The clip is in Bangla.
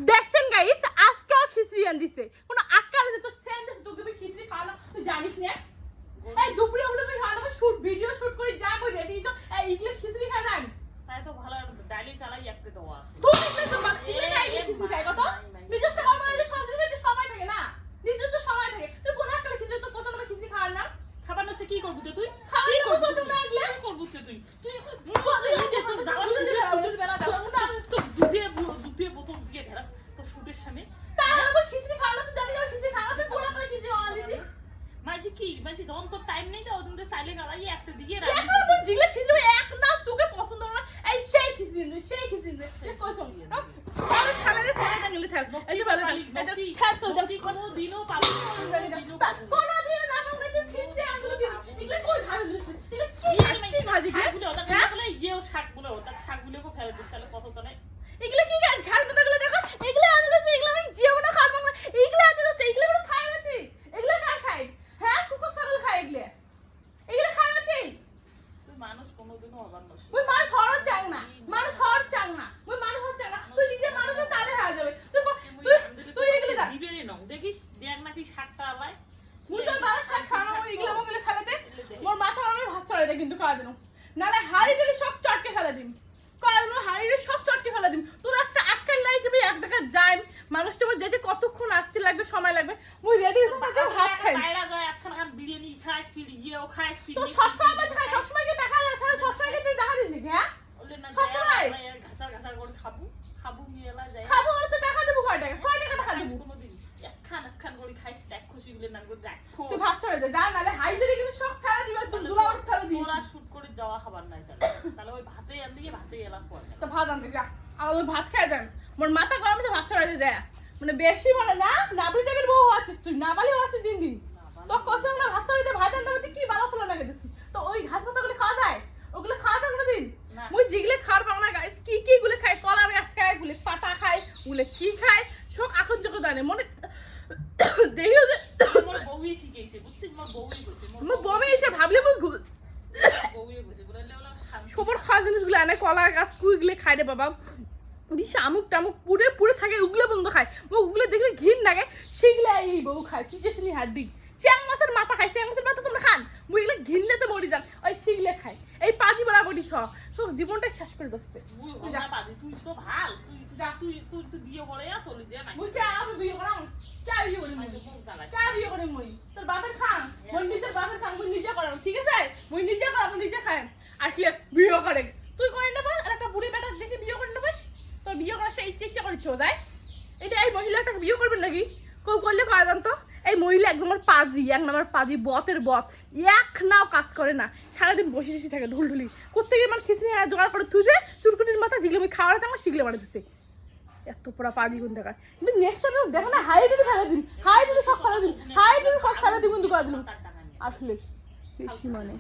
দেখছেন গাইস আজকেও খিচুড়ি আন দিছে কোন আক্কাল যে তো সেন্স তোকে আমি খিচুড়ি খাওয়ানো তুই জানিস না এই দুপুরে উঠে তুই খাওয়ানো শুট ভিডিও শুট করে যা কই রেডি তো এই ইংলিশ খিচুড়ি খাই না তাই তো ভালো ডালি চালাই একটা তো আছে তুই তো বাকি খাই খিচুড়ি খাই কত নিজস্ব কর্মে সব দিকে সময় থাকে না নিজস্ব সময় থাকে তুই কোন আক্কাল খিচুড়ি তো কত না খিচুড়ি খাওয়ার না খাবার নষ্ট কি করবি তুই কি করবি তুই না গেলে কি করবি তুই তুই তোর যাওয়া শুরু বেলা দাও না তো দুধে বোতল দিয়ে ঢেলা তো শুটের সামনে তাহলে তুই খিচুড়ি খাওয়ানো তুই জানি না খিচুড়ি খাওয়ানো তুই কোন আক্কাল খিচুড়ি আন দিছিস মাঝে কি মাঝে যখন তোর টাইম নেই তো ওদিন সাইলে গালাই একটা দিয়ে দেখো আমি জিলে খিচুড়ি এক না চোখে পছন্দ না এই সেই খিচুড়ি এই কইছম আর খানারে ফলে টাঙ্গলে থাক এই যে ভালো এটা খাত তো দেখি কোনো দিনও পাবো কোন দিন না পাবো তুই খিচুড়ি আনলো কি এগুলা কই খাবে দিছিস এটা কি ভাজি শাকগুলো ওটা ফেলে গিয়েও শাকগুলো ওটা শাকগুলোকে ফেলে দিস তাহলে কত তো নাই এগুলা কি গাছ খাল পাতাগুলো দেখো এগুলা আনতে যাচ্ছে এগুলা আমি জীবনে খাবো না এগুলা আনতে যাচ্ছে এগুলা কোনো খাই আছে এগুলা খাই হ্যাঁ কুকুর ছাগল খায় এগুলা খাই আছে তুই মানুষ কোনোদিনও হবার না ওই মানুষ হওয়ার চাং না ওই মানুষ হওয়ার চাং না তুই নিজে মানুষের তালে হয়ে যাবে তুই এগুলো যা দিবে না দেখিস দেখ নাকি শাকটা আলায় মুই তোর বাবা শাক খাওয়া ওই এগুলো আমাকে ফেলাতে মোর মাথা আমি ভাত ছড়াই দে কিন্তু কাজ না নালে হাড়িটারি সব চটকে ফেলা দিম কারণ হাড়িটারি সব চটকে ফেলা দিম তোর একটা আটকাল লাই যাবে এক জায়গা যাই মানুষটা আমার যেতে কতক্ষণ আসতে লাগবে সময় লাগবে মুই রেডি হইছি তাকে ভাত খাই বাইরে যায় একখান বিরিয়ানি খাস ফিরিয়েও খাস তো সব সময় খাই সব সময় কি টাকা দেয় তাহলে সব সময় কি তুই টাকা দিস নাকি হ্যাঁ সবসময় ঘাসার করে খাবো মেলা যায় খাবো তো টাকা দেবো কয় টাকা দেবো কোনোদিন একখান করে খাইস এক খুশি গুলো না করে রাখো তুই ভাত ছড়াই দে যা নালে হাইডারি কিন্তু সব ফেলা দিবে তুই দুলাওয়ার ফেলা দিবি ওরা শুট করে যাওয়া খাবার নাই তাহলে ওই ভাতে আন দিয়ে ভাতে এলা পড়ে তো ভাত আনতে যা আমার ভাত খাই যান মোর মাথা গরম আছে ভাত ছড়াই দে যায় মানে বেশি মানে না নাবলি টাইপের বউ আছিস তুই নাবালি আছিস দিন তো কসম না ভাত ছড়াই দে ভাত আনতে তুই কি বালা ফলা লাগে দিছিস তো ওই ঘাস পাতাগুলো খাওয়া যায় ওগুলো খাওয়া যায় কোনোদিন মুই যেগুলো খাওয়ার পাও না গাইস কি গুলো খাই কলার গাছ খাই গুলো পাতা খাই গুলো কি খাই সব এখন চোখে জানে মনে দেখি মোর বউই শিখাইছে বুঝছিস মোর বউই কইছে মোর বমে এসে ভাবলে মুই বউই কইছে বলে ওলা সবার খাওয়া জিনিসগুলো এনে কলার গাছ কুইগুলো খাই রে বাবা বিশা আমুক টামুক পুরে থাকে ওগুলো বন্ধ খায় ওগুলো দেখলে ঘিন লাগে সেগুলো এই বউ খায় পিছে শুনি হাড্ডি চ্যাং মাছের মাথা খাই চ্যাং মাছের মাথা তোমরা খান মুই এগুলো ঘিনলে তো মরি যান ওই সেগুলো খাই এই পাজি বলা বলি সব জীবনটা শেষ করে দিচ্ছে তুই যা পাবি তুই তো ভাল তুই যা তুই বিয়ে করে আ চলে যা না মুই কে আমি বিয়ে করাম কে বিয়ে করি মুই কে বিয়ে করি মুই তোর বাপের খান মুই নিজের বাপের খান মুই নিজে করাম ঠিক আছে মুই নিজে করাম নিজে খাই আর কি বিয়ে করে তুই করে না পাস আর একটা বুড়ি বেটা দেখি বিয়ে করে না পাস তোর বিয়ে করার সেই ইচ্ছা করেছো যায় এটা এই মহিলাটা বিয়ে করবেন নাকি কেউ করলে কয় জানতো এই মহিলা একদম আমার পাজি এক নাম্বার পাজি বতের বত এক নাও কাজ করে না সারাদিন বসে থাকে ঢুলঢুলি কোথেকে আমার খিচড়ি জোগাড় করে থুছে চুরকুটির মাথা যেগুলো আমি খাওয়ার চামা শিখলে বাড়ি দিচ্ছে এত পড়া পাজি কোন টাকা কিন্তু নেক্সট টাইম দেখো না হাইডুলি ফেলে দিন হাইডুলি সব ফেলে দিন হাইডুলি সব ফেলে দিন কিন্তু করে দিন আসলে বেশি মানে